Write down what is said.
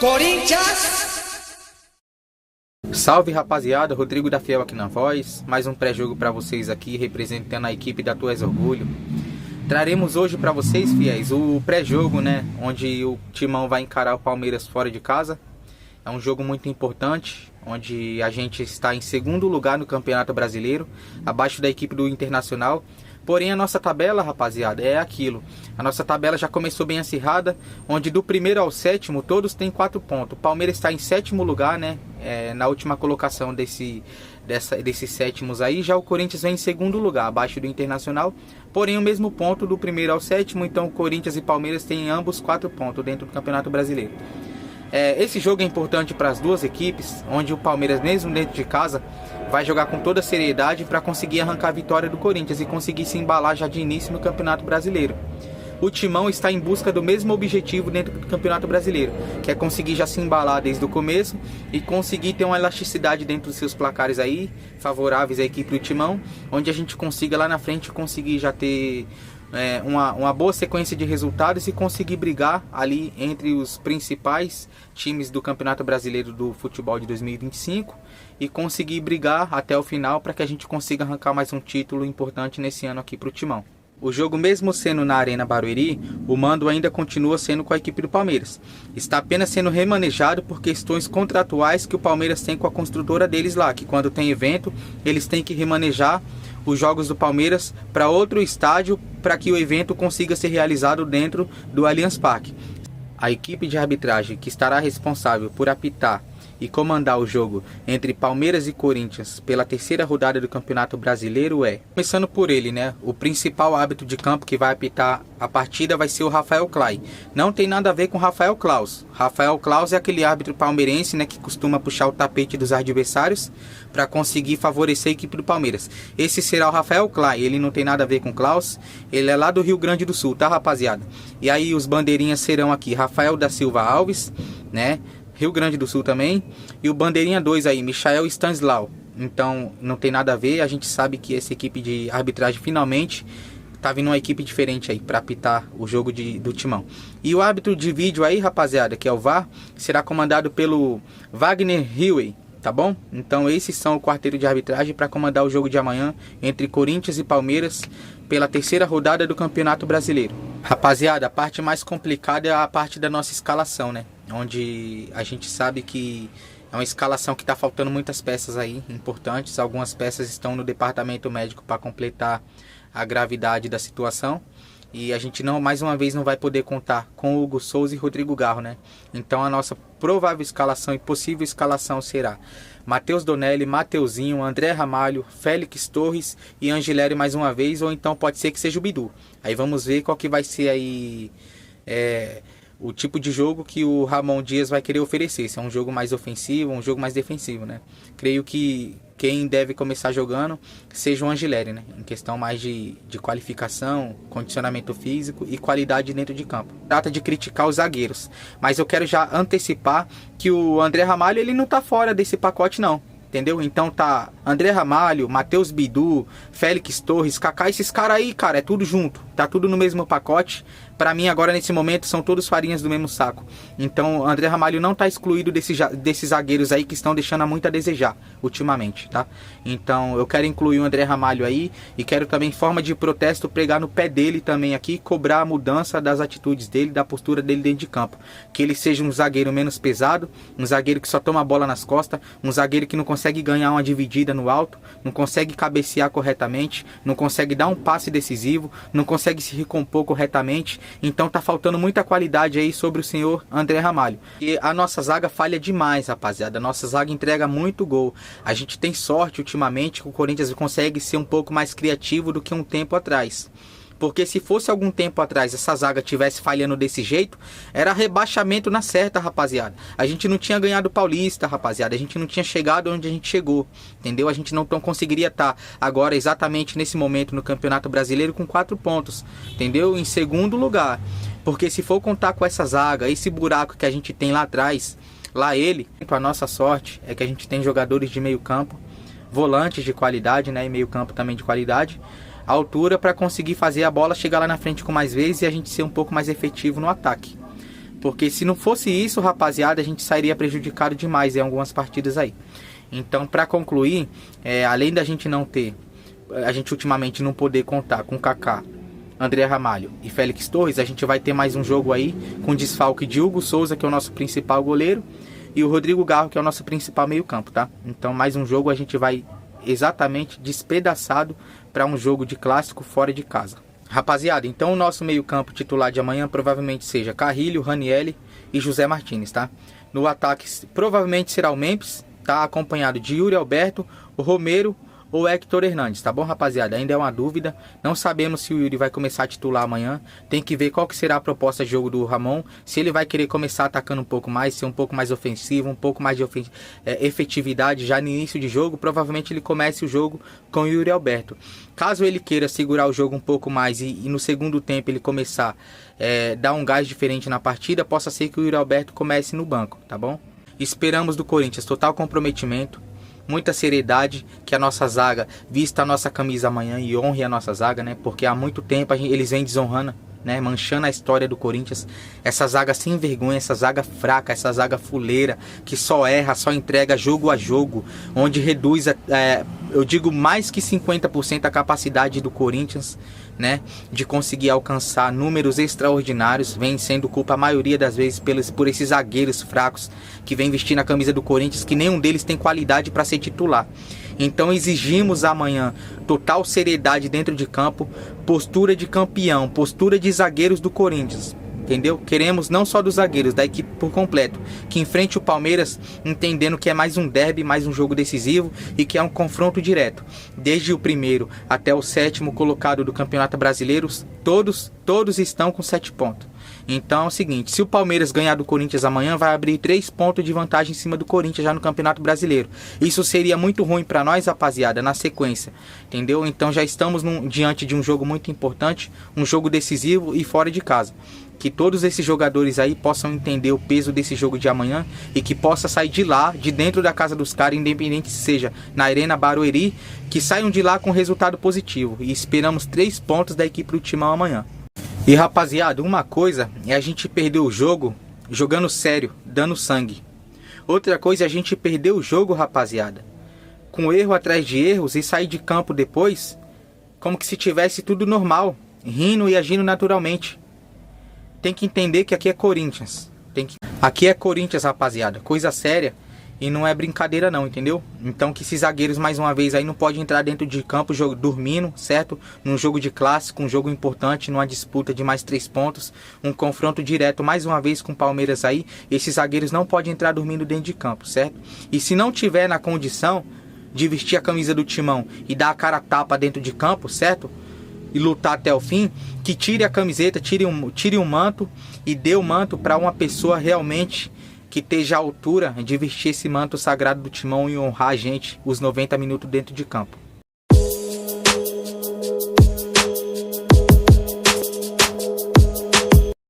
Corinthians! Salve rapaziada, Rodrigo da Fiel aqui na voz. Mais um pré-jogo para vocês aqui, representando a equipe da Tu És Orgulho. Traremos hoje para vocês, fiéis, o pré-jogo, né? Onde o Timão vai encarar o Palmeiras fora de casa. É um jogo muito importante, onde a gente está em segundo lugar no Campeonato Brasileiro, abaixo da equipe do Internacional. Porém, a nossa tabela, rapaziada, é aquilo. A nossa tabela já começou bem acirrada, onde do primeiro ao sétimo, todos têm 4 pontos. O Palmeiras está em sétimo lugar, né? Na última colocação desses sétimos aí. Já o Corinthians vem em segundo lugar, abaixo do Internacional. Porém, o mesmo ponto do primeiro ao sétimo. Então, Corinthians e Palmeiras têm ambos 4 pontos dentro do Campeonato Brasileiro. Esse jogo é importante para as duas equipes, onde o Palmeiras, mesmo dentro de casa, vai jogar com toda a seriedade para conseguir arrancar a vitória do Corinthians e conseguir se embalar já de início no Campeonato Brasileiro. O Timão está em busca do mesmo objetivo dentro do Campeonato Brasileiro, que é conseguir já se embalar desde o começo e conseguir ter uma elasticidade dentro dos seus placares aí, favoráveis à equipe do Timão, onde a gente consiga lá na frente conseguir já ter uma boa sequência de resultados e conseguir brigar ali entre os principais times do Campeonato Brasileiro do Futebol de 2025 e conseguir brigar até o final para que a gente consiga arrancar mais um título importante nesse ano aqui para o Timão. O jogo, mesmo sendo na Arena Barueri, o mando ainda continua sendo com a equipe do Palmeiras. Está apenas sendo remanejado por questões contratuais que o Palmeiras tem com a construtora deles lá, que quando tem evento, eles têm que remanejar os jogos do Palmeiras para outro estádio para que o evento consiga ser realizado dentro do Allianz Parque. A equipe de arbitragem que estará responsável por apitar e comandar o jogo entre Palmeiras e Corinthians pela terceira rodada do Campeonato Brasileiro começando por ele, né? O principal árbitro de campo que vai apitar a partida vai ser o Rafael Clay. Não tem nada a ver com Rafael Claus. Rafael Claus é aquele árbitro palmeirense, né, que costuma puxar o tapete dos adversários para conseguir favorecer a equipe do Palmeiras. Esse será o Rafael Clay. Ele não tem nada a ver com Claus. Ele é lá do Rio Grande do Sul, tá, rapaziada? E aí os bandeirinhas serão aqui Rafael da Silva Alves, né? Rio Grande do Sul também. E o bandeirinha 2 aí, Michael Stanislau. Então não tem nada a ver. A gente sabe que essa equipe de arbitragem finalmente tá vindo uma equipe diferente aí para apitar o jogo do Timão. E o árbitro de vídeo aí, rapaziada, que é o VAR, será comandado pelo Wagner Huey, tá bom? Então esses são o quarteto de arbitragem para comandar o jogo de amanhã entre Corinthians e Palmeiras pela terceira rodada do Campeonato Brasileiro. Rapaziada, a parte mais complicada é a parte da nossa escalação, né? Onde a gente sabe que é uma escalação que está faltando muitas peças aí importantes. Algumas peças estão no departamento médico para completar a gravidade da situação. E a gente mais uma vez não vai poder contar com Hugo Souza e Rodrigo Garro, né? Então a nossa provável escalação e possível escalação será Matheus Donelli, Mateuzinho, André Ramalho, Félix Torres e Angileri mais uma vez, ou então pode ser que seja o Bidu. Aí vamos ver qual que vai ser aí o tipo de jogo que o Ramon Dias vai querer oferecer. Se é um jogo mais ofensivo ou um jogo mais defensivo, né? Creio que quem deve começar jogando seja o Angileri, né? Em questão mais de qualificação, condicionamento físico e qualidade dentro de campo. Trata de criticar os zagueiros, mas eu quero já antecipar que o André Ramalho ele não tá fora desse pacote não. Entendeu? Então tá André Ramalho, Matheus Bidu, Félix Torres, Kaká, esses caras aí, cara, é tudo junto. Tá tudo no mesmo pacote. Pra mim agora nesse momento são todos farinhas do mesmo saco. Então André Ramalho não tá excluído desses zagueiros aí que estão deixando muito a desejar ultimamente, tá? Então eu quero incluir o André Ramalho aí e quero também em forma de protesto pregar no pé dele também aqui, cobrar a mudança das atitudes dele, da postura dele dentro de campo. Que ele seja um zagueiro menos pesado, um zagueiro que só toma a bola nas costas, um zagueiro que não consegue ganhar uma dividida no alto, não consegue cabecear corretamente, não consegue dar um passe decisivo, não consegue se recompor corretamente. Então tá faltando muita qualidade aí sobre o senhor André Ramalho. E a nossa zaga falha demais, rapaziada. A nossa zaga entrega muito gol. A gente tem sorte ultimamente que o Corinthians consegue ser um pouco mais criativo do que um tempo atrás. Porque se fosse algum tempo atrás essa zaga tivesse falhando desse jeito, era rebaixamento na certa, rapaziada. A gente não tinha ganhado o Paulista, rapaziada. A gente não tinha chegado onde a gente chegou, entendeu? A gente não conseguiria estar agora exatamente nesse momento no Campeonato Brasileiro com 4 pontos, entendeu? Em segundo lugar. Porque se for contar com essa zaga, esse buraco que a gente tem lá atrás, a nossa sorte é que a gente tem jogadores de meio campo, volantes de qualidade, né? E meio campo também de qualidade. A altura para conseguir fazer a bola chegar lá na frente com mais vezes e a gente ser um pouco mais efetivo no ataque. Porque se não fosse isso, rapaziada, a gente sairia prejudicado demais em algumas partidas aí. Então, para concluir, além da gente não ter, a gente ultimamente não poder contar com Kaká, André Ramalho e Félix Torres, a gente vai ter mais um jogo aí com desfalque de Hugo Souza, que é o nosso principal goleiro, e o Rodrigo Garro, que é o nosso principal meio-campo, tá? Então, mais um jogo a gente vai exatamente despedaçado para um jogo de clássico fora de casa. Rapaziada, então o nosso meio-campo titular de amanhã provavelmente seja Carrilho, Ranielli e José Martins, tá? No ataque provavelmente será o Memphis, tá? Acompanhado de Yuri Alberto, o Romero ou Hector Hernandes, tá bom, rapaziada? Ainda é uma dúvida, não sabemos se o Yuri vai começar a titular amanhã, tem que ver qual que será a proposta de jogo do Ramon, se ele vai querer começar atacando um pouco mais, ser um pouco mais ofensivo, um pouco mais de efetividade já no início de jogo, provavelmente ele comece o jogo com o Yuri Alberto. Caso ele queira segurar o jogo um pouco mais e no segundo tempo ele começar a dar um gás diferente na partida, possa ser que o Yuri Alberto comece no banco, tá bom? Esperamos do Corinthians total comprometimento, muita seriedade, que a nossa zaga vista a nossa camisa amanhã e honre a nossa zaga, né? Porque há muito tempo eles vêm desonrando, né? Manchando a história do Corinthians. Essa zaga sem vergonha, essa zaga fraca, essa zaga fuleira, que só erra, só entrega jogo a jogo, onde reduz, eu digo mais que 50% a capacidade do Corinthians, né? De conseguir alcançar números extraordinários, vem sendo culpa a maioria das vezes por esses zagueiros fracos que vem vestindo a camisa do Corinthians, que nenhum deles tem qualidade para ser titular. Então exigimos amanhã total seriedade dentro de campo, postura de campeão, postura de zagueiros do Corinthians, entendeu? Queremos não só dos zagueiros, da equipe por completo, que enfrente o Palmeiras entendendo que é mais um derby, mais um jogo decisivo e que é um confronto direto. Desde o primeiro até o sétimo colocado do Campeonato Brasileiro, todos estão com 7 pontos. Então é o seguinte, se o Palmeiras ganhar do Corinthians amanhã, vai abrir 3 pontos de vantagem em cima do Corinthians já no Campeonato Brasileiro. Isso seria muito ruim para nós, rapaziada, na sequência, entendeu? Então já estamos diante de um jogo muito importante, um jogo decisivo e fora de casa. Que todos esses jogadores aí possam entender o peso desse jogo de amanhã e que possa sair de lá, de dentro da casa dos caras, independente se seja na Arena Barueri, que saiam de lá com resultado positivo. E esperamos 3 pontos da equipe do Timão amanhã. E rapaziada, uma coisa é a gente perder o jogo jogando sério, dando sangue. Outra coisa é a gente perder o jogo, rapaziada, com erro atrás de erros e sair de campo depois como que se tivesse tudo normal, rindo e agindo naturalmente. Tem que entender que aqui é Corinthians. Aqui é Corinthians, rapaziada. Coisa séria e não é brincadeira não, entendeu? Então que esses zagueiros mais uma vez aí não podem entrar dentro de campo dormindo, certo? Num jogo de clássico, um jogo importante, numa disputa de mais 3 pontos, um confronto direto mais uma vez com o Palmeiras aí. Esses zagueiros não podem entrar dormindo dentro de campo, certo? E se não tiver na condição de vestir a camisa do Timão e dar a cara a tapa dentro de campo, certo? E lutar até o fim, que tire a camiseta, tire um manto e dê o manto para uma pessoa realmente que esteja à altura de vestir esse manto sagrado do Timão e honrar a gente os 90 minutos dentro de campo.